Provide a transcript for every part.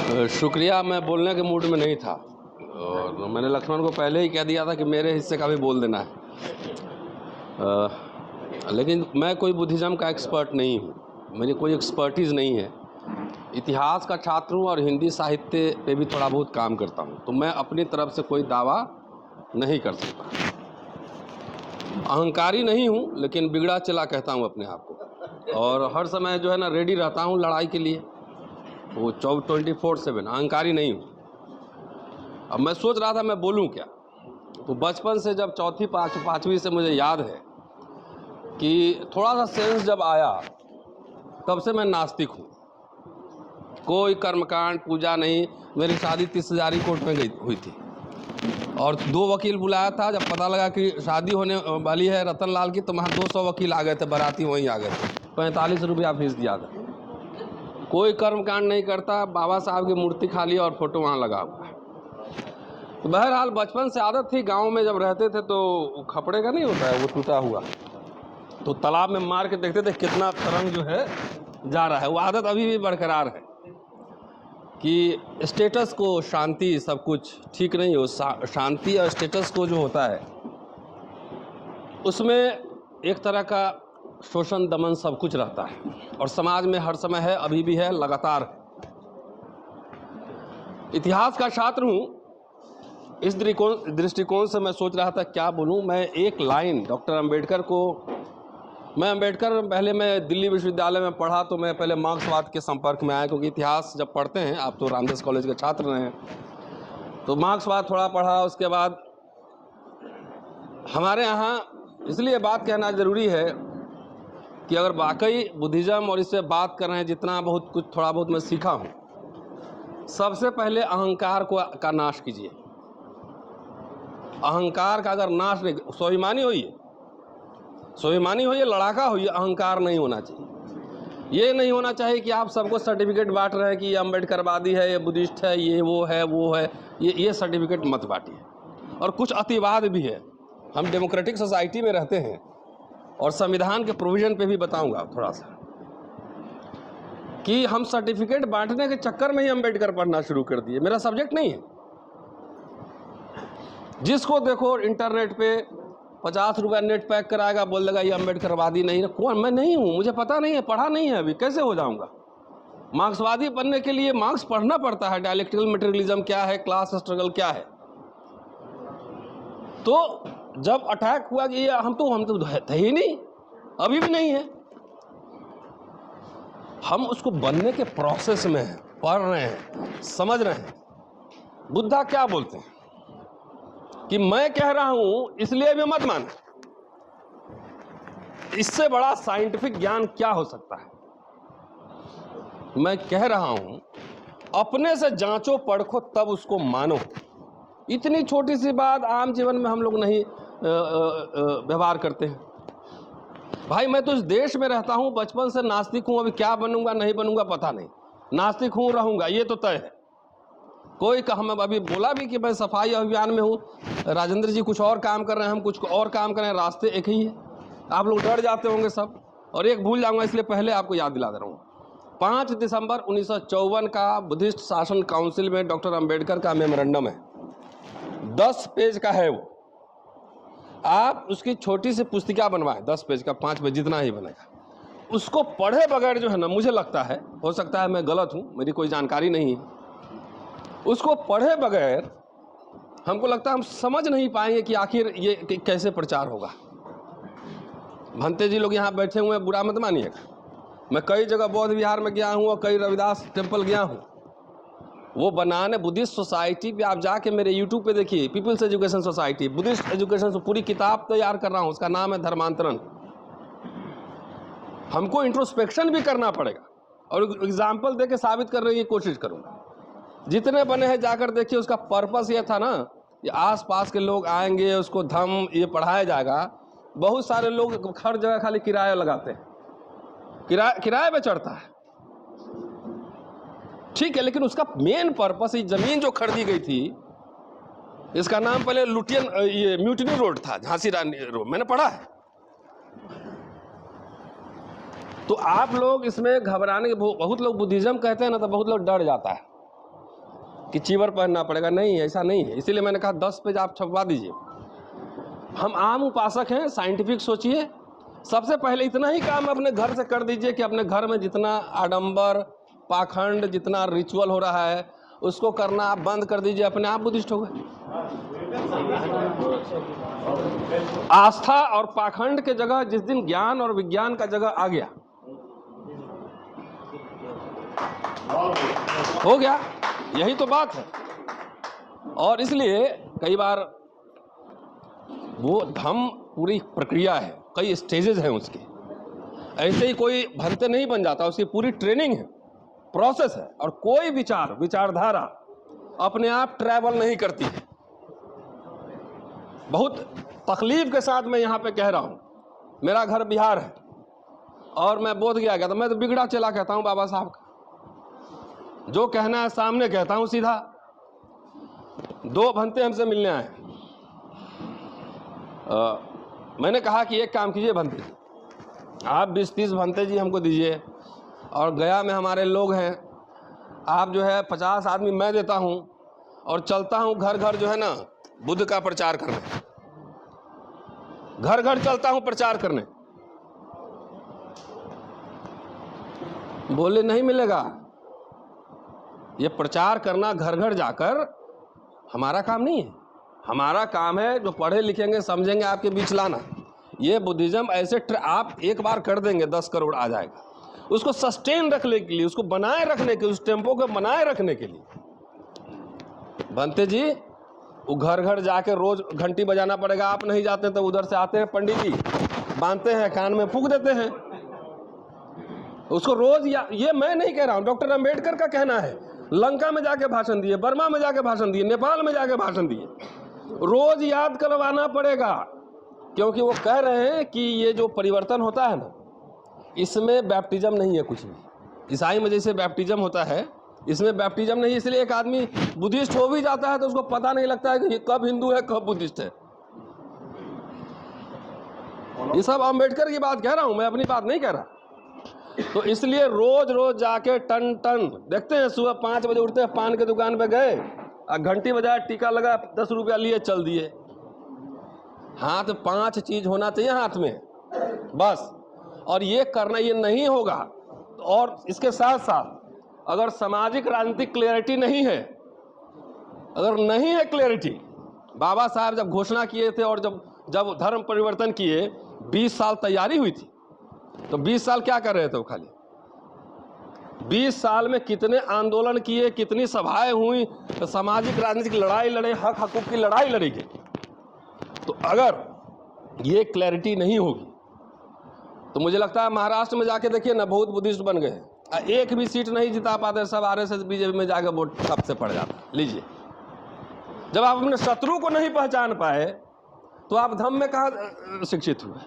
शुक्रिया। मैं बोलने के मूड में नहीं था और मैंने लक्ष्मण को पहले ही कह दिया था कि मेरे हिस्से का भी बोल देना है। लेकिन मैं कोई बुद्धिज़्म का एक्सपर्ट नहीं हूँ, मेरी कोई एक्सपर्टीज़ नहीं है। इतिहास का छात्र हूँ और हिंदी साहित्य पे भी थोड़ा बहुत काम करता हूँ, तो मैं अपनी तरफ से कोई दावा नहीं कर सकता। अहंकारी नहीं हूँ, लेकिन बिगड़ा चला कहता हूँ अपने आप को, और हर समय जो है ना रेडी रहता हूँ लड़ाई के लिए, वो 24/7। अहंकारी नहीं हूँ। अब मैं सोच रहा था मैं बोलूँ क्या, तो बचपन से जब चौथी पाँचवीं से मुझे याद है कि थोड़ा सा सेंस जब आया, तब से मैं नास्तिक हूँ। कोई कर्मकांड पूजा नहीं। मेरी शादी 30,000 कोर्ट में हुई थी और 2 वकील बुलाया था। जब पता लगा कि शादी होने वाली है रतन लाल की, तो वहाँ 200 वकील आ गए थे, बाराती वहीं आ गए थे। 45 रुपया फीस दिया था। कोई कर्मकांड नहीं करता, बाबा साहब की मूर्ति खाली और फोटो वहाँ लगा हुआ है। तो बहरहाल बचपन से आदत थी, गांव में जब रहते थे तो खपड़े का नहीं होता है वो टूटा हुआ, तो तालाब में मार के देखते थे कितना तरंग जो है जा रहा है। वो आदत अभी भी बरकरार है कि स्टेटस को शांति सब कुछ ठीक नहीं हो। शांति और स्टेटस को जो होता है उसमें एक तरह का शोषण दमन सब कुछ रहता है, और समाज में हर समय है, अभी भी है, लगातार है। इतिहास का छात्र हूँ, इस दृष्टिकोण से मैं सोच रहा था क्या बोलूँ। मैं एक लाइन डॉक्टर अंबेडकर को, पहले मैं दिल्ली विश्वविद्यालय में पढ़ा तो मैं पहले मार्क्सवाद के संपर्क में आया, क्योंकि इतिहास जब पढ़ते हैं, आप तो रामदास कॉलेज के छात्र रहे हैं, तो मार्क्सवाद थोड़ा पढ़ा। उसके बाद हमारे यहाँ इसलिए बात कहना ज़रूरी है कि अगर वाकई बुद्धिज़्म और इससे बात कर रहे हैं, जितना बहुत कुछ थोड़ा बहुत मैं सीखा हूँ, सबसे पहले अहंकार का नाश कीजिए। अहंकार का अगर नाश नहीं, स्वाभिमानी होइए, लड़ाका होइए, अहंकार नहीं होना चाहिए। ये नहीं होना चाहिए कि आप सबको सर्टिफिकेट बांट रहे हैं कि ये अम्बेडकरवादी है, ये बुद्धिस्ट है, ये वो है, ये सर्टिफिकेट मत बांटिए। और कुछ अतिवाद भी है। हम डेमोक्रेटिक सोसाइटी में रहते हैं, और संविधान के प्रोविज़न पे भी बताऊंगा थोड़ा सा, कि हम सर्टिफिकेट बांटने के चक्कर में ही अम्बेडकर पढ़ना शुरू कर दिए। मेरा सब्जेक्ट नहीं है। जिसको देखो इंटरनेट पे 50 रुपया नेट पैक कराएगा, बोल देगा ये अम्बेडकरवादी नहीं है। कौन? मैं नहीं हूँ, मुझे पता नहीं है, पढ़ा नहीं है, अभी कैसे हो जाऊँगा। मार्क्सवादी बनने के लिए मार्क्स पढ़ना पड़ता है, डायलेक्टिकल मटेरियलिज्म क्या है, क्लास स्ट्रगल क्या है। तो जब अटैक हुआ कि ये हम तो थे ही नहीं, अभी भी नहीं है। हम उसको बनने के प्रोसेस में हैं, पढ़ रहे हैं, समझ रहे हैं। बुद्धा क्या बोलते हैं कि मैं कह रहा हूं इसलिए भी मत मान। इससे बड़ा साइंटिफिक ज्ञान क्या हो सकता है। मैं कह रहा हूं, अपने से जांचो परखो तब उसको मानो। इतनी छोटी सी बात आम जीवन में हम लोग नहीं व्यवहार करते हैं। भाई मैं तो इस देश में रहता हूं, बचपन से नास्तिक हूं, अभी क्या बनूंगा नहीं बनूंगा पता नहीं। नास्तिक हूं, रहूंगा, ये तो तय है। कोई हम अभी बोला भी कि मैं सफाई अभियान में हूँ, राजेंद्र जी कुछ और काम कर रहे हैं, हम कुछ और काम कर रहे हैं, रास्ते एक ही है। आप लोग डर जाते होंगे सब। और एक भूल जाऊंगा, इसलिए पहले आपको याद दिला दे रहा हूँ। 5 दिसंबर 1954 का बुद्धिस्ट शासन काउंसिल में डॉक्टर अंबेडकर का मेमोरेंडम है, 10 पेज का है वो। आप उसकी छोटी सी पुस्तिका बनवाएं, 10 पेज का, 5 पेज, जितना ही बनेगा। उसको पढ़े बगैर जो है ना, मुझे लगता है, हो सकता है मैं गलत हूँ, मेरी कोई जानकारी नहीं है, उसको पढ़े बगैर हमको लगता है हम समझ नहीं पाएंगे कि आखिर ये कैसे प्रचार होगा। भंते जी लोग यहाँ बैठे हुए हैं, बुरा मत मानिएगा। मैं कई जगह बौद्ध विहार में गया हूँ और कई रविदास टेम्पल गया हूँ। वो बनाने बुद्धिस्ट सोसाइटी पे आप जाके मेरे यूट्यूब पे देखिए, peoples education society, Buddhist education से पूरी किताब तैयार कर रहा हूँ, उसका नाम है धर्मांतरण। हमको इंट्रोस्पेक्शन भी करना पड़ेगा और एग्जाम्पल दे के साबित करने की कोशिश करूँगा। जितने बने हैं जाकर देखिए। उसका पर्पस ये था ना, ये आस पास के लोग आएंगे, उसको धम्म ये पढ़ाया जाएगा। बहुत सारे लोग हर जगह खाली किराया लगाते हैं, किराए पे चढ़ता है, ठीक है, लेकिन उसका मेन पर्पस, ये जमीन जो खरीदी गई थी, इसका नाम पहले ये म्यूटिनी रोड था, झांसी रानी रोड, मैंने पढ़ा है। तो आप लोग इसमें घबराने के, बहुत लोग बुद्धिज्म कहते हैं ना, तो बहुत लोग डर जाता है कि चीवर पहनना पड़ेगा। नहीं, ऐसा नहीं है। इसीलिए मैंने कहा 10 पेज आप छपवा दीजिए। हम आम उपासक हैं, साइंटिफिक सोचिए। सबसे पहले इतना ही काम अपने घर से कर दीजिए कि अपने घर में जितना आडंबर, पाखंड, जितना रिचुअल हो रहा है उसको करना आप बंद कर दीजिए, अपने आप बुद्धिस्ट हो गए। आस्था और पाखंड के जगह जिस दिन ज्ञान और विज्ञान का जगह आ गया, हो गया, यही तो बात है। और इसलिए कई बार वो धम्म पूरी प्रक्रिया है, कई स्टेजेस हैं उसके। ऐसे ही कोई भंते नहीं बन जाता, उसकी पूरी ट्रेनिंग है, प्रोसेस है। और कोई विचारधारा अपने आप ट्रैवल नहीं करती है। बहुत तकलीफ के साथ मैं यहाँ पे कह रहा हूँ, मेरा घर बिहार है और मैं बोध गया था। मैं तो बिगड़ा चला कहता हूँ बाबा साहब का, जो कहना है सामने कहता हूँ सीधा। 2 भंते हमसे मिलने आए। मैंने कहा कि एक काम कीजिए भंते जी, आप 20-30 भंते जी हमको दीजिए, और गया में हमारे लोग हैं, आप जो है 50 आदमी मैं देता हूँ और चलता हूँ घर घर जो है ना बुद्ध का प्रचार करने, घर घर चलता हूँ प्रचार करने। बोले नहीं मिलेगा, ये प्रचार करना घर घर जाकर हमारा काम नहीं है। हमारा काम है जो पढ़े लिखेंगे समझेंगे आपके बीच लाना। ये बुद्धिज्म ऐसे आप एक बार कर देंगे 10 करोड़ आ जाएगा। उसको सस्टेन रखने के लिए, उसको बनाए रखने के, उस टेम्पो को बनाए रखने के लिए बनते जी वो घर घर जाके रोज घंटी बजाना पड़ेगा। आप नहीं जाते तो उधर से आते हैं पंडित जी, बांधते हैं, कान में फूंक देते हैं उसको रोज। ये मैं नहीं कह रहा हूं, डॉक्टर अंबेडकर का कहना है। लंका में जाके भाषण दिए, बर्मा में जाके भाषण दिए, नेपाल में जाके भाषण दिए। रोज याद करवाना पड़ेगा, क्योंकि वो कह रहे हैं कि ये जो परिवर्तन होता है ना, इसमें बैप्टिज्म नहीं है कुछ भी। ईसाई में जैसे बैप्टिज्म होता है, इसमें बैप्टिज्म नहीं। इसलिए एक आदमी बुद्धिस्ट हो भी जाता है तो उसको पता नहीं लगता है कि कब हिंदू है कब बुद्धिस्ट है। ये सब अंबेडकर की बात कह रहा हूं, मैं अपनी बात नहीं कह रहा। तो इसलिए रोज रोज जाके टन टन देखते हैं। सुबह 5 बजे उठते हैं, पान की दुकान पे गए, घंटी बजाया, टीका लगा, 10 रुपया लिए, चल दिए। हाथ 5 चीज होना चाहिए हाथ में बस। और ये करना, ये नहीं होगा। और इसके साथ साथ अगर सामाजिक राजनीतिक क्लैरिटी नहीं है, अगर नहीं है क्लैरिटी, बाबा साहब जब घोषणा किए थे और जब धर्म परिवर्तन किए, 20 साल तैयारी हुई थी। तो 20 साल क्या कर रहे थे वो? खाली 20 साल में कितने आंदोलन किए, कितनी सभाएं हुई, तो सामाजिक राजनीतिक लड़ाई लड़े, हक हकूक की लड़ाई लड़ी गई। तो अगर ये क्लैरिटी नहीं होगी तो मुझे लगता है महाराष्ट्र में जाके देखिए ना, बहुत बुद्धिस्ट बन गए। एक भी सीट नहीं जिता पाते, सब आरएसएस बीजेपी में जाकर वोट सबसे पड़ जाता। लीजिए, जब आप अपने शत्रु को नहीं पहचान पाए तो आप धम्म में कहाँ शिक्षित हुए?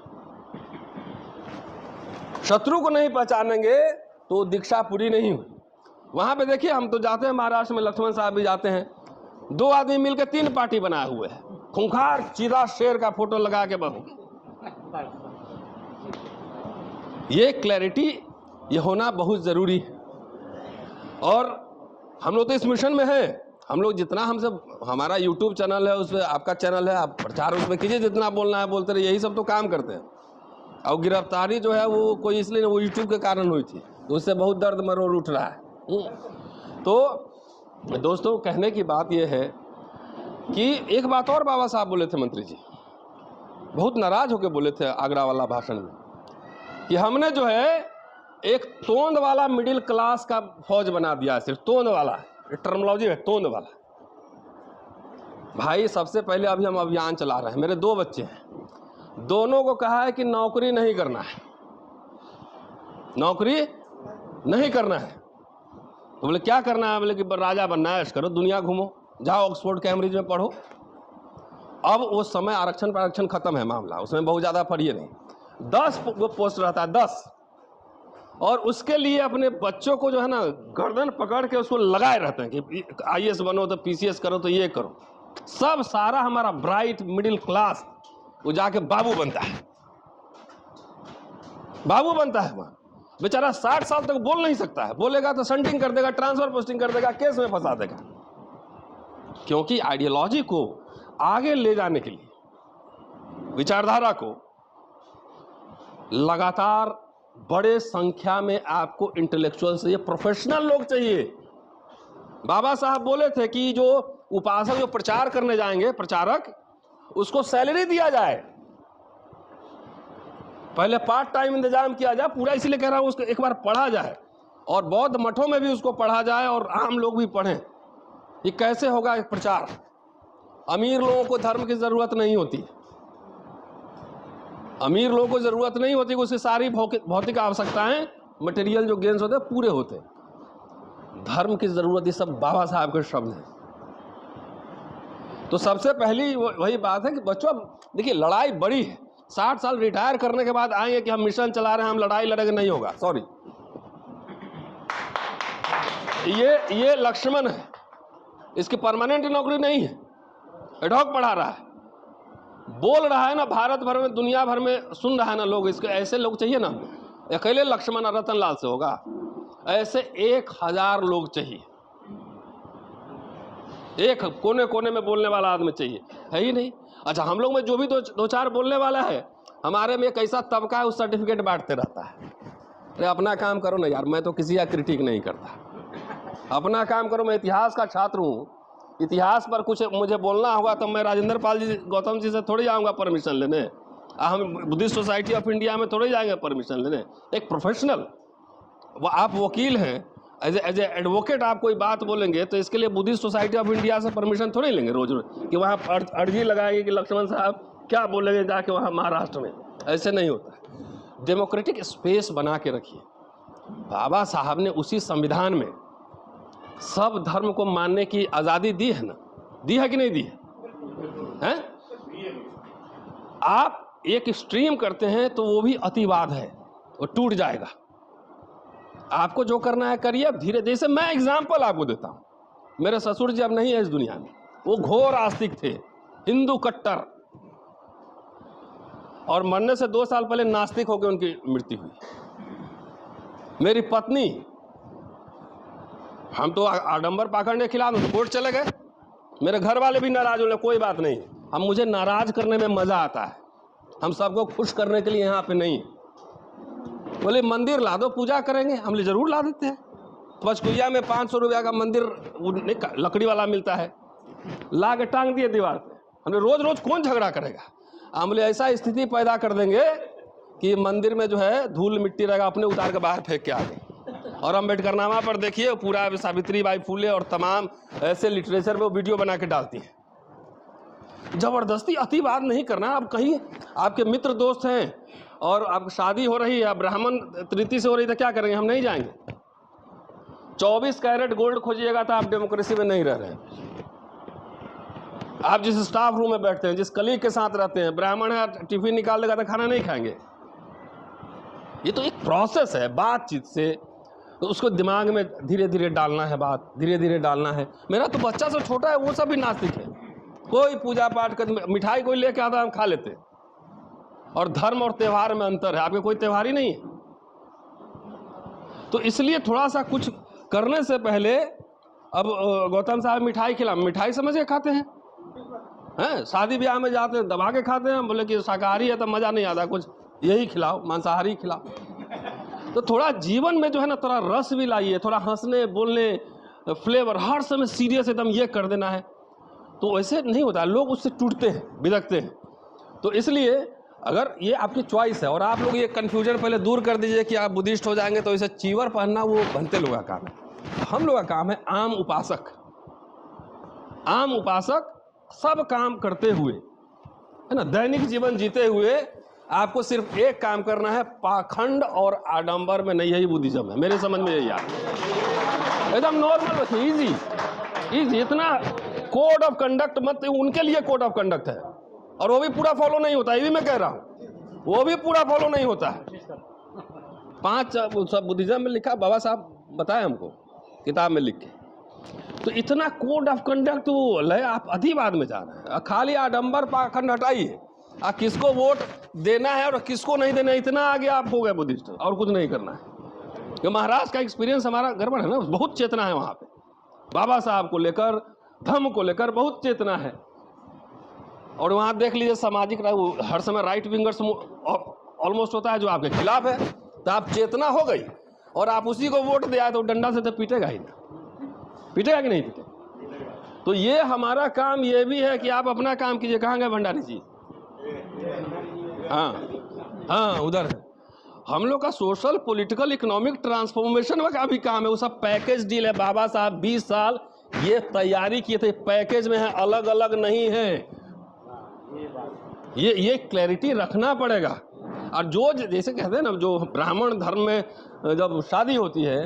शत्रु को नहीं पहचानेंगे तो दीक्षा पूरी नहीं हुई। वहां पे देखिए, हम तो जाते हैं महाराष्ट्र में, लक्ष्मण साहब भी जाते हैं, 2 आदमी मिलकर 3 पार्टी बनाए हुए हैं, खूंखार चीता शेर का फोटो लगा के बहु। ये क्लैरिटी, ये होना बहुत जरूरी है। और हम लोग तो इस मिशन में हैं। हम लोग जितना हमसे, हमारा यूट्यूब चैनल है, उसमें आपका चैनल है, आप प्रचार उसमें कीजिए, जितना बोलना है बोलते रहे, यही सब तो काम करते हैं। और गिरफ्तारी जो है वो कोई इसलिए, वो यूट्यूब के कारण हुई थी, तो उससे बहुत दर्द मरोड़ उठ रहा है। तो दोस्तों, कहने की बात यह है कि एक बात और बाबा साहब बोले थे, मंत्री जी बहुत नाराज होकर बोले थे आगरा वाला भाषण में, कि हमने जो है एक तोंद वाला मिडिल क्लास का फौज बना दिया है। सिर्फ तोंद वाला, टर्मिनोलॉजी है तोंद वाला। भाई, सबसे पहले अभी हम अभियान चला रहे हैं, मेरे 2 बच्चे हैं, दोनों को कहा है कि नौकरी नहीं करना है, नौकरी नहीं करना है। तो बोले क्या करना है? बोले कि राजा बनना है, ऐश करो, दुनिया घूमो, जाओ ऑक्सफोर्ड कैम्ब्रिज में पढ़ो। अब वो समय आरक्षण खत्म है मामला, उसमें बहुत ज़्यादा पढ़िए नहीं। 10 वो पोस्ट रहता है, 10। और उसके लिए अपने बच्चों को जो है ना गर्दन पकड़ के उसको लगाए रहते हैं कि IAS बनो तो PCS करो तो ये करो। सब सारा हमारा ब्राइट मिडिल क्लास वो जाके बाबू बनता है, बाबू बनता है। वहां बेचारा 60 साल तक बोल नहीं सकता है, बोलेगा तो संटिंग कर देगा, ट्रांसफर पोस्टिंग कर देगा, केस में फंसा देगा। क्योंकि आइडियोलॉजी को आगे ले जाने के लिए, विचारधारा को लगातार बड़े संख्या में आपको इंटेलेक्चुअल चाहिए, प्रोफेशनल लोग चाहिए। बाबा साहब बोले थे कि जो उपासक जो प्रचार करने जाएंगे, प्रचारक, उसको सैलरी दिया जाए, पहले पार्ट टाइम इंतजाम किया जाए। पूरा इसलिए कह रहा हूं उसको एक बार पढ़ा जाए, और बौद्ध मठों में भी उसको पढ़ा जाए और आम लोग भी पढ़ें। ये कैसे होगा एक प्रचार? अमीर लोगों को धर्म की जरूरत नहीं होती, अमीर लोगों को जरूरत नहीं होती कि उसकी सारी भौतिक आवश्यकताएं, मटेरियल जो गेन्स होते हैं पूरे होते। धर्म की जरूरत, ये सब बाबा साहब के शब्द हैं। तो सबसे पहली वही बात है कि बच्चों, देखिए लड़ाई बड़ी है। 60 साल रिटायर करने के बाद आएंगे कि हम मिशन चला रहे हैं, हम लड़ाई लड़ेंगे, नहीं होगा, सॉरी। ये लक्ष्मण है, इसकी परमानेंट नौकरी नहीं है, एडहॉक पढ़ा रहा है, बोल रहा है ना, भारत भर में, दुनिया भर में सुन रहा है ना लोग, इसके ऐसे लोग चाहिए ना। अकेले लक्ष्मण रतन लाल से होगा, ऐसे 1000 लोग चाहिए। एक कोने कोने में बोलने वाला आदमी चाहिए, है ही नहीं। अच्छा, हम लोग में जो भी दो चार बोलने वाला है, हमारे में एक ऐसा तबका है, उस सर्टिफिकेट बांटते रहता है। अरे अपना काम करो ना यार, मैं तो किसी का क्रिटिक नहीं करता, अपना काम करो। मैं इतिहास का छात्र हूँ, इतिहास पर कुछ मुझे बोलना होगा तो मैं राजेंद्र पाल जी, गौतम जी से थोड़ी जाऊँगा परमिशन लेने। हम बुद्धिस्ट सोसाइटी ऑफ इंडिया में थोड़ी जाएंगे परमिशन लेने। एक प्रोफेशनल, वो आप वकील हैं, एज ए एडवोकेट आप कोई बात बोलेंगे तो इसके लिए बुद्धिस्ट सोसाइटी ऑफ इंडिया से परमिशन थोड़ी लेंगे रोज कि वहाँ अर्जी लगाएंगे कि लक्ष्मण साहब क्या बोलेंगे जाके वहाँ महाराष्ट्र में। ऐसे नहीं होता। डेमोक्रेटिक स्पेस बना के रखिए। बाबा साहब ने उसी संविधान में सब धर्म को मानने की आज़ादी दी है ना, दी है कि नहीं दी है? आप एक स्ट्रीम करते हैं तो वो भी अतिवाद है, वो टूट जाएगा। आपको जो करना है करिए। अब धीरे, जैसे मैं एग्जाम्पल आपको देता हूं, मेरे ससुर जी अब नहीं है इस दुनिया में, वो घोर आस्तिक थे, हिंदू कट्टर, और मरने से 2 साल पहले नास्तिक होकर उनकी मृत्यु हुई। मेरी पत्नी, हम तो आडंबर पाखंड के खिलाफ कोर्ट चले गए, मेरे घर वाले भी नाराज हो, कोई बात नहीं, हम मुझे नाराज करने में मजा आता है, हम सबको खुश करने के लिए यहाँ पे नहीं। बोले मंदिर ला दो, पूजा करेंगे। हम ले जरूर ला देते हैं। पचकुइया में 500 रुपया का मंदिर लकड़ी वाला मिलता है, ला के टांग दिए दीवार पे। हमने रोज रोज कौन झगड़ा करेगा? हम ले ऐसा स्थिति पैदा कर देंगे कि मंदिर में जो है धूल मिट्टी रहेगा, अपने उतार के बाहर फेंक के आ गए। और अम्बेडकर नामा पर देखिए, पूरा सावित्री बाई फुले और तमाम ऐसे लिटरेचर में वो वीडियो बना के डालती है। जबरदस्ती अतिवाद नहीं करना। अब कहीं आपके मित्र दोस्त हैं और आपकी शादी हो रही है, ब्राह्मण तृतीय से हो रही, तो क्या करेंगे? हम नहीं जाएंगे। 24 कैरेट गोल्ड खोजिएगा तो आप डेमोक्रेसी में नहीं रह रहे हैं। आप जिस स्टाफ रूम में बैठते हैं, जिस कलीग के साथ रहते हैं, ब्राह्मण है, टिफिन निकाल देगा तो खाना नहीं खाएंगे। ये तो एक प्रोसेस है बातचीत से, तो उसको दिमाग में धीरे धीरे डालना है, बात धीरे धीरे डालना है। मेरा तो बच्चा सब छोटा है, वो सब भी नास्तिक है। कोई पूजा पाठ कर, मिठाई कोई लेके आता, हम खा लेते। और धर्म और त्यौहार में अंतर है, आपके कोई त्यौहार ही नहीं है। तो इसलिए थोड़ा सा कुछ करने से पहले, अब गौतम साहब मिठाई खिला, मिठाई समझ के खाते हैं, शादी ब्याह में जाते हैं दबा के खाते हैं। बोले कि शाकाहारी है तो मजा नहीं आता, कुछ यही खिलाओ, मांसाहारी खिलाओ। तो थोड़ा जीवन में जो है ना, थोड़ा रस भी लाइए, थोड़ा हंसने बोलने, फ्लेवर। हर समय सीरियस एकदम ये कर देना है तो वैसे नहीं होता, लोग उससे टूटते हैं, बिदकते हैं। तो इसलिए अगर ये आपकी चॉइस है, और आप लोग ये कन्फ्यूजन पहले दूर कर दीजिए कि आप बुद्धिस्ट हो जाएंगे तो इसे चीवर पहनना वो भंते लोगों का काम है। हम लोगों का काम है आम उपासक। आम उपासक सब काम करते हुए, है ना, दैनिक जीवन जीते हुए आपको सिर्फ एक काम करना है, पाखंड और आडंबर में नहीं। यही बुद्धिज्म है, मेरे समझ में यही आता। एकदम नॉर्मल, इजी इजी। इतना कोड ऑफ कंडक्ट मत, उनके लिए कोड ऑफ कंडक्ट है और वो भी पूरा फॉलो नहीं होता। ये भी मैं कह रहा हूँ, वो भी पूरा फॉलो नहीं होता है। 5 सब बुद्धिज्म में लिखा, बाबा साहब बताए हमको किताब में लिख के। तो इतना कोड ऑफ कंडक्ट वो लय, आप अतिवाद में जा रहे हैं। खाली आडंबर पाखंड हटाइए, आप किसको वोट देना है और किसको नहीं देना है, इतना आगे आप हो गए बुद्धिस्ट, और कुछ नहीं करना है। महाराष्ट्र का एक्सपीरियंस हमारा गड़बड़ है ना, बहुत चेतना है वहाँ पे बाबा साहब को लेकर, धर्म को लेकर बहुत चेतना है। और वहाँ देख लीजिए सामाजिक हर समय राइट विंगर्स ऑलमोस्ट होता है जो आपके खिलाफ है। तो आप चेतना हो गई और आप उसी को वोट दे आए तो डंडा से तो पीटेगा ही ना, पीटेगा कि नहीं पीटेगा। तो ये हमारा काम ये भी है कि आप अपना काम कीजिए। कहाँ गए भंडारी जी? हाँ उधर है। हम लोग का सोशल पॉलिटिकल इकोनॉमिक ट्रांसफॉर्मेशन का भी काम है। वो सब पैकेज डील है। बाबा साहब 20 साल ये तैयारी किए थे, पैकेज में है, अलग अलग नहीं है। ये क्लैरिटी रखना पड़ेगा। और जो जैसे कहते हैं ना, जो ब्राह्मण धर्म में जब शादी होती है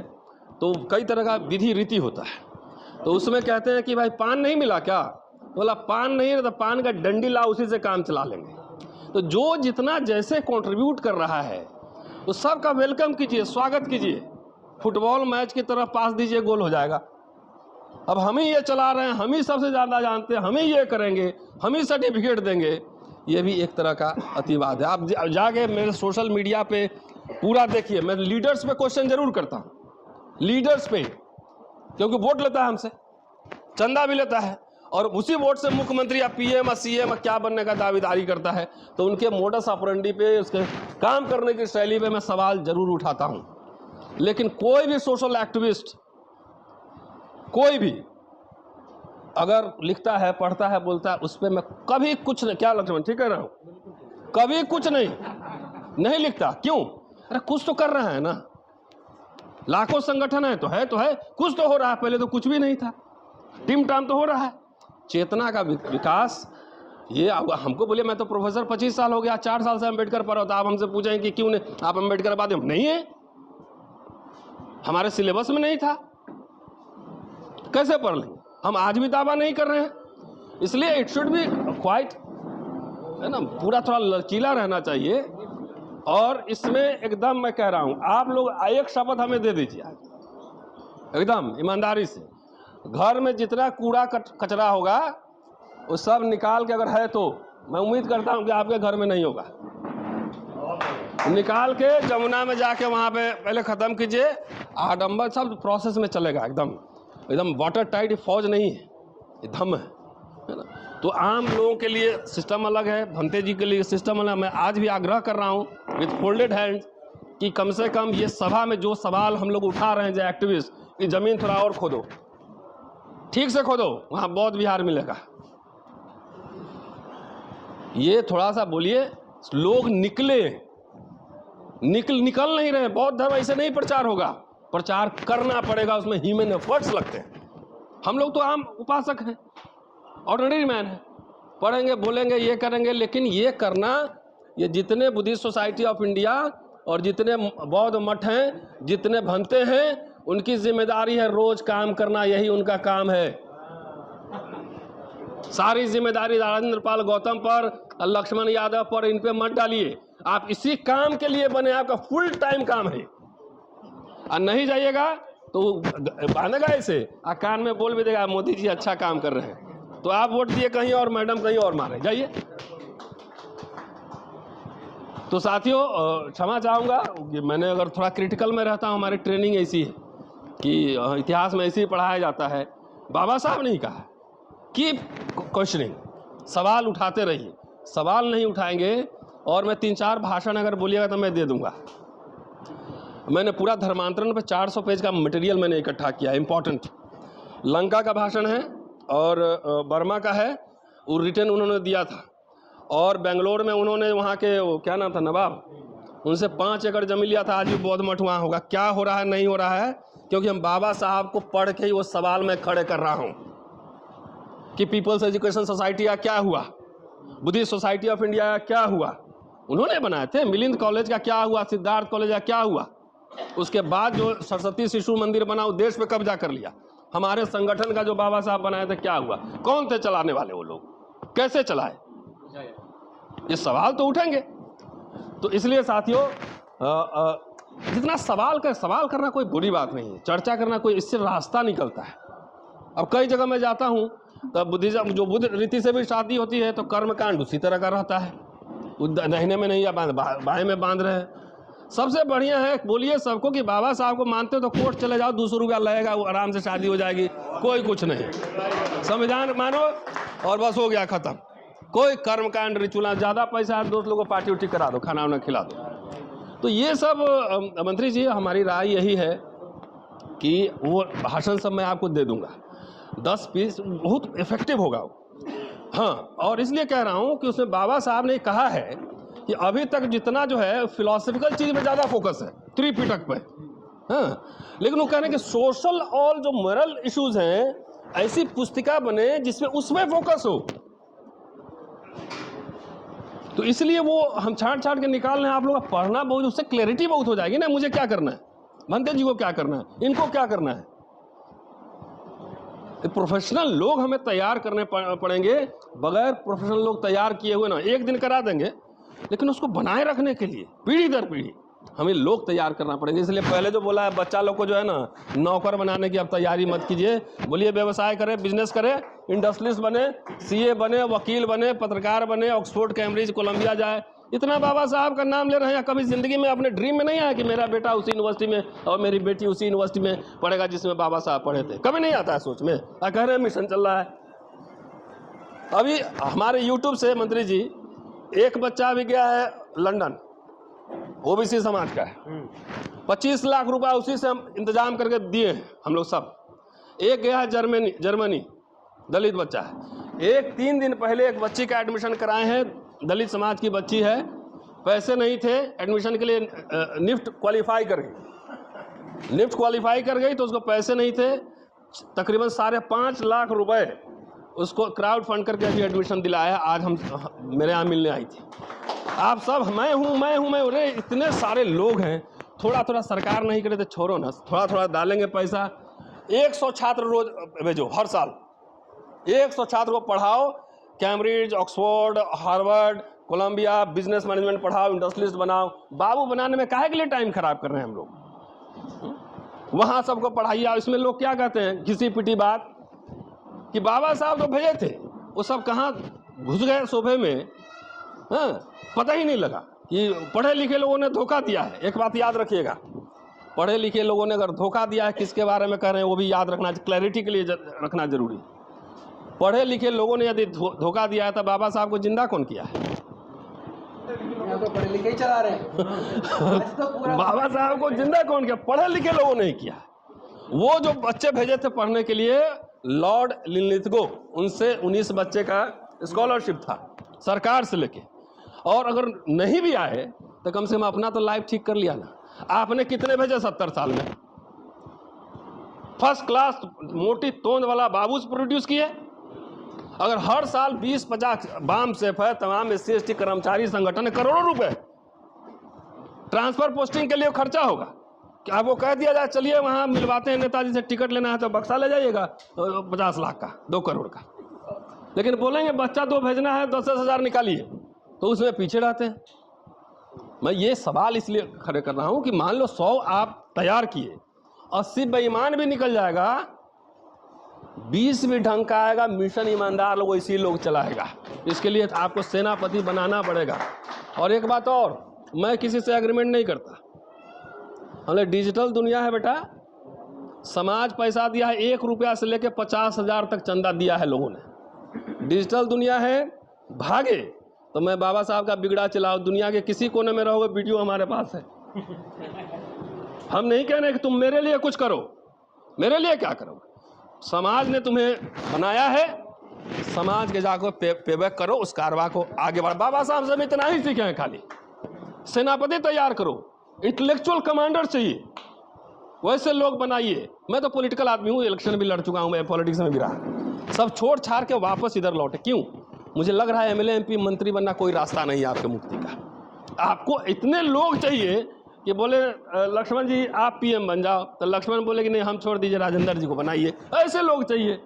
तो कई तरह का विधि रीति होता है। तो उसमें कहते हैं कि भाई पान नहीं मिला क्या? बोला पान नहीं, तो पान का डंडी ला, उसी से काम चला लेंगे। तो जो जितना जैसे कंट्रीब्यूट कर रहा है तो सबका वेलकम कीजिए, स्वागत कीजिए। फुटबॉल मैच की तरह पास दीजिए, गोल हो जाएगा। अब हम ही ये चला रहे हैं, हम ही सबसे ज़्यादा जानते हैं, हम ही ये करेंगे, हम ही सर्टिफिकेट देंगे, ये भी एक तरह का अतिवाद है। आप जाके मेरे सोशल मीडिया पे पूरा देखिए। मैं लीडर्स पे क्वेश्चन जरूर करता हूँ, लीडर्स पे, क्योंकि वोट लेता है हमसे, चंदा भी लेता है, और उसी वोट से मुख्यमंत्री या पीएम या सीएम क्या बनने का दावेदारी करता है। तो उनके मोडस ऑपरेंडी पे, उसके काम करने की शैली पे मैं सवाल जरूर उठाता हूँ। लेकिन कोई भी सोशल एक्टिविस्ट, कोई भी अगर लिखता है, पढ़ता है, बोलता है, उस पर मैं कभी कुछ नहीं, क्या लक्ष्मण ठीक कह रहा हूँ, कभी कुछ नहीं लिखता। क्यों? अरे कुछ तो कर रहा है ना, लाखों संगठन है तो है कुछ तो हो रहा है। पहले तो कुछ भी नहीं था, टिम टाम तो हो रहा है। चेतना का विकास, ये हमको बोले मैं तो प्रोफेसर 25 साल हो गया, 4 साल से अम्बेडकर पढ़ा होता। आप हमसे पूछें कि क्यों नहीं, आप अम्बेडकर बाद में नहीं है, हमारे सिलेबस में नहीं था, कैसे पढ़ लेंगे? हम आज भी दावा नहीं कर रहे हैं। इसलिए इट शुड बी क्वाइट, है ना, पूरा थोड़ा लचीला रहना चाहिए। और इसमें एकदम मैं कह रहा हूं, आप लोग एक शपथ हमें दे दीजिए आज, एकदम ईमानदारी से। घर में जितना कूड़ा कचरा होगा वो सब निकाल के, अगर है तो मैं उम्मीद करता हूं कि आपके घर में नहीं होगा, निकाल के जमुना में जाके वहां पे पहले खत्म कीजिए। आडंबर सब प्रोसेस में चलेगा, एकदम वाटर टाइट फौज नहीं है, ये धम है ना। तो आम लोगों के लिए सिस्टम अलग है, भंते जी के लिए सिस्टम अलग। मैं आज भी आग्रह कर रहा हूँ विथ फोल्डेड हैंड्स कि कम से कम ये सभा में जो सवाल हम लोग उठा रहे हैं, जो एक्टिविस्ट, कि जमीन थोड़ा और खोदो, ठीक से खोदो, वहाँ बौद्ध विहार मिलेगा। ये थोड़ा सा बोलिए, लोग निकल नहीं रहे। बौद्ध धर्म ऐसे नहीं प्रचार होगा, प्रचार करना पड़ेगा, उसमें ह्यूमन एफर्ट्स लगते हैं। हम लोग तो आम उपासक हैं, ऑर्डिनरी मैन है, पढ़ेंगे, बोलेंगे, ये करेंगे, लेकिन ये करना, ये जितने बुद्धिस्ट सोसाइटी ऑफ इंडिया और जितने बौद्ध मठ हैं, जितने भंते हैं, उनकी जिम्मेदारी है रोज काम करना, यही उनका काम है। सारी जिम्मेदारी राजेंद्र पाल गौतम पर, लक्ष्मण यादव पर, इन पे मत डालिए। आप इसी काम के लिए बने, आपका फुल टाइम काम है। और नहीं जाइएगा तो बांधेगा ऐसे, कान में बोल भी देगा मोदी जी अच्छा काम कर रहे हैं, तो आप वोट दिए कहीं और, मैडम कहीं और मारे, जाइए। तो साथियों, क्षमा चाहूँगा कि मैंने अगर थोड़ा क्रिटिकल में रहता हूँ। हमारी ट्रेनिंग ऐसी है कि इतिहास में ऐसे ही पढ़ाया जाता है। बाबा साहब ने कहा कि क्वेश्चनिंग, सवाल उठाते रहिए। सवाल नहीं उठाएंगे, और मैं 3-4 भाषण अगर बोलिएगा तो मैं दे दूंगा। मैंने पूरा धर्मांतरण पे 400 पेज का मटेरियल मैंने इकट्ठा किया, इम्पोर्टेंट। लंका का भाषण है और बर्मा का है, वो रिटर्न उन्होंने दिया था। और बेंगलोर में उन्होंने वहाँ के क्या नाम था, नवाब, उनसे 5 एकड़ जमीन लिया था। आज भी बौद्ध मठ वहाँ होगा। क्या हो रहा है, नहीं हो रहा है, क्योंकि हम बाबा साहब को पढ़ के ही वो सवाल मैं खड़े कर रहा हूँ कि पीपल्स एजुकेशन सोसाइटी का क्या हुआ, बुद्धिस्ट सोसाइटी ऑफ इंडिया का क्या हुआ, उन्होंने बनाए थे। मिलिंद कॉलेज का क्या हुआ, सिद्धार्थ कॉलेज का क्या हुआ। उसके बाद जो सरस्वती शिशु मंदिर बना, वो देश पे कब्जा कर लिया। हमारे संगठन का जो बाबा साहब बनाए थे, क्या हुआ, कौन थे चलाने वाले, वो लोग कैसे चलाए, ये सवाल तो उठेंगे। तो इसलिए साथियों, जितना सवाल करना कोई बुरी बात नहीं है, चर्चा करना कोई, इससे रास्ता निकलता है। अब कई जगह मैं जाता हूँ तो बुद्धिज्म, जो बुद्ध रीति से भी शादी होती है, तो कर्म कांड उसी तरह का रहता है, दाहिने में नहीं या बाएं में बांध रहे हैं। सबसे बढ़िया है बोलिए सबको कि बाबा साहब को मानते हो तो कोर्ट चले जाओ, 200 रुपया लगेगा, वो आराम से शादी हो जाएगी, कोई कुछ नहीं। संविधान मानो और बस हो गया खत्म। कोई कर्मकांड रिचुअल, ज़्यादा पैसा है दोस्त लोगों को पार्टी उठी करा दो, खाना वाना खिला दो। तो ये सब मंत्री जी हमारी राय यही है कि वो भाषण सब मैं आपको दे दूंगा, 10 पीस बहुत इफेक्टिव होगा वो। हाँ, और इसलिए कह रहा हूँ कि उसमें बाबा साहब ने कहा है कि अभी तक जितना जो है फिलोसफिकल चीज़ में ज़्यादा फोकस है, त्रिपिटक पे। हाँ, लेकिन वो कह रहे हैं कि सोशल और जो मोरल इश्यूज हैं ऐसी पुस्तिका बने जिसमें उसमें फोकस हो। तो इसलिए वो हम छाट छाट के निकाल रहे हैं, आप लोग का पढ़ना बहुत, उससे क्लैरिटी बहुत हो जाएगी ना, मुझे क्या करना है, भंते जी को क्या करना है, इनको क्या करना है। प्रोफेशनल लोग हमें तैयार करने पड़ेंगे, बगैर प्रोफेशनल लोग तैयार किए हुए ना एक दिन करा देंगे, लेकिन उसको बनाए रखने के लिए पीढ़ी दर पीढ़ी हमें लोग तैयार करना पड़ेंगे। इसलिए पहले जो बोला है बच्चा लोग को जो है ना नौकर बनाने की अब तैयारी मत कीजिए, बोलिए व्यवसाय करें, बिजनेस करें, इंडस्ट्रियलिस्ट बने, सीए बने, वकील बने, पत्रकार बने, ऑक्सफोर्ड, कैम्ब्रिज, कोलंबिया जाए। इतना बाबा साहब का नाम ले रहे हैं, कभी जिंदगी में अपने ड्रीम में नहीं आया कि मेरा बेटा उसी यूनिवर्सिटी में और मेरी बेटी उसी यूनिवर्सिटी में पढ़ेगा जिसमें बाबा साहब पढ़े थे, कभी नहीं आता है सोच में। कह रहे हैं मिशन चल रहा है। अभी हमारे यूट्यूब से मंत्री जी एक बच्चा भी गया है लंदन, ओबीसी समाज का है, 25 लाख रुपया उसी से हम इंतजाम करके दिए हैं हम लोग सब। एक गया है जर्मनी, दलित बच्चा है। एक 3 दिन पहले एक बच्ची का एडमिशन कराए हैं, दलित समाज की बच्ची है, पैसे नहीं थे एडमिशन के लिए, निफ्ट क्वालिफाई कर गई तो उसको पैसे नहीं थे, तकरीबन 5.5 लाख रुपए उसको क्राउड फंड करके अभी एडमिशन दिलाया। आज हम मेरे यहाँ मिलने आई थी। आप सब मैं हूँ, अरे इतने सारे लोग हैं, थोड़ा थोड़ा सरकार नहीं करे तो छोड़ो ना, थोड़ा थोड़ा डालेंगे पैसा। 100 छात्र रोज भेजो, हर साल 100 छात्र को पढ़ाओ, Cambridge, Oxford, Harvard, Columbia, business management पढ़ाओ, इंडस्ट्रियलिस्ट बनाओ। बाबू बनाने में काहे के लिए टाइम खराब कर रहे हैं हम लोग, वहाँ सबको पढ़ाइए। इसमें लोग क्या कहते हैं घिसी पिटी बात कि बाबा साहब तो भेजे थे, वो सब कहाँ घुस गए शोभे में, हाँ, पता ही नहीं लगा कि पढ़े लिखे लोगों ने धोखा दिया है। एक बात याद रखिएगा, पढ़े लिखे लोगों ने अगर धोखा दिया है, किसके बारे में कह रहे हैं वो भी याद रखना, क्लैरिटी के लिए रखना जरूरी। पढ़े लिखे लोगों ने यदि धोखा दिया है तो बाबा साहब को जिंदा कौन किया है? तो पढ़े लिखे ही चला रहे हैं। बाबा साहब को जिंदा कौन किया? पढ़े लिखे लोगों ने ही किया। वो जो बच्चे भेजे थे पढ़ने के लिए, लॉर्ड लिनलिथगो, उनसे 19 बच्चे का स्कॉलरशिप था सरकार से लेके, और अगर नहीं भी आए तो कम से कम अपना तो लाइफ ठीक कर लिया ना। आपने कितने भेजे 70 साल में? फर्स्ट क्लास मोटी तोंद वाला बाबूस प्रोड्यूस किए। अगर हर साल 20-50 बाम सेफ है, तमाम SC/ST कर्मचारी संगठन, करोड़ों रुपए ट्रांसफर पोस्टिंग के लिए खर्चा होगा। क्या आपको कह दिया जाए चलिए वहां मिलवाते हैं, नेताजी से टिकट लेना है तो बक्सा ले जाइएगा 50 लाख का, 2 करोड़ का, लेकिन बोलेंगे बच्चा 2 भेजना है 10-10 हज़ार निकालिए, तो उसमें पीछे रहते हैं। मैं ये सवाल इसलिए खड़े कर रहा हूं कि मान लो 100 आप तैयार किए, 80 बेईमान भी निकल जाएगा, 20 भी ढंग का आएगा, मिशन ईमानदार लोग इसी लोग चलाएगा। इसके लिए आपको सेनापति बनाना पड़ेगा। और एक बात और, मैं किसी से एग्रीमेंट नहीं करता। हमने डिजिटल दुनिया है बेटा, समाज पैसा दिया है, 1 रुपया से लेकर 50,000 तक चंदा दिया है लोगों ने। डिजिटल दुनिया है, भागे तो मैं बाबा साहब का बिगड़ा चलाओ, दुनिया के किसी कोने में रहोगे, वीडियो हमारे पास है। हम नहीं कह रहे कि तुम मेरे लिए कुछ करो, मेरे लिए क्या करोगे? समाज ने तुम्हें बनाया है, समाज के जाकर पेबैक करो, उस कारवा को आगे बढ़। बाबा साहब से इतना ही सीखे हैं, खाली सेनापति तैयार करो, इंटेलेक्चुअल कमांडर चाहिए, वैसे लोग बनाइए। मैं तो पॉलिटिकल आदमी हूँ, इलेक्शन भी लड़ चुका हूँ, मैं पॉलिटिक्स में भी रहा, सब छोड़ छाड़ के वापस इधर लौटे। क्यों? मुझे लग रहा है MLA MP मंत्री बनना कोई रास्ता नहीं है आपके मुक्ति का। आपको इतने लोग चाहिए कि बोले लक्ष्मण जी आप PM बन जाओ, तो लक्ष्मण बोले कि नहीं हम छोड़ दीजिए, राजेंद्र जी को बनाइए। ऐसे लोग चाहिए,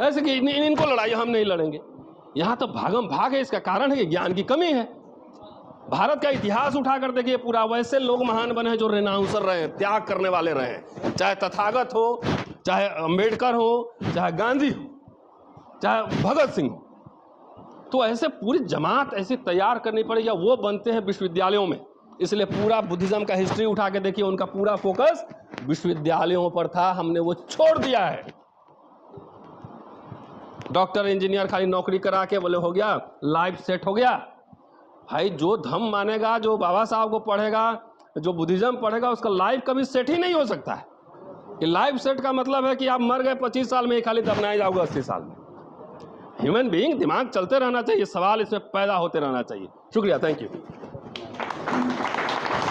ऐसे कि इनको लड़ाइए, हम नहीं लड़ेंगे। यहाँ तो भागम भाग है। इसका कारण है कि ज्ञान की कमी है। भारत का इतिहास उठा कर देखिए, पूरा वैसे लोग महान बने हैं जो रेनाउंसर रहे हैं, त्याग करने वाले रहे हैं, चाहे तथागत हो, चाहे अम्बेडकर हो, चाहे गांधी हो, चाहे भगत सिंह हो। तो ऐसे पूरी जमात ऐसी तैयार करनी पड़ेगी, या वो बनते हैं विश्वविद्यालयों में, इसलिए पूरा बुद्धिज्म का हिस्ट्री उठा के देखिए, उनका पूरा फोकस विश्वविद्यालयों पर था, हमने वो छोड़ दिया है। डॉक्टर इंजीनियर खाली नौकरी करा के बोले हो गया, लाइफ सेट हो गया। भाई जो धम्म मानेगा, जो बाबा साहब को पढ़ेगा, जो बुद्धिज्म पढ़ेगा, उसका लाइफ कभी सेट ही नहीं हो सकता है। कि लाइफ सेट का मतलब है कि आप मर गए 25 साल में, खाली दफनाए जाओगे 80 साल में। ह्यूमन बीइंग दिमाग चलते रहना चाहिए, सवाल इसमें पैदा होते रहना चाहिए। शुक्रिया, थैंक यू।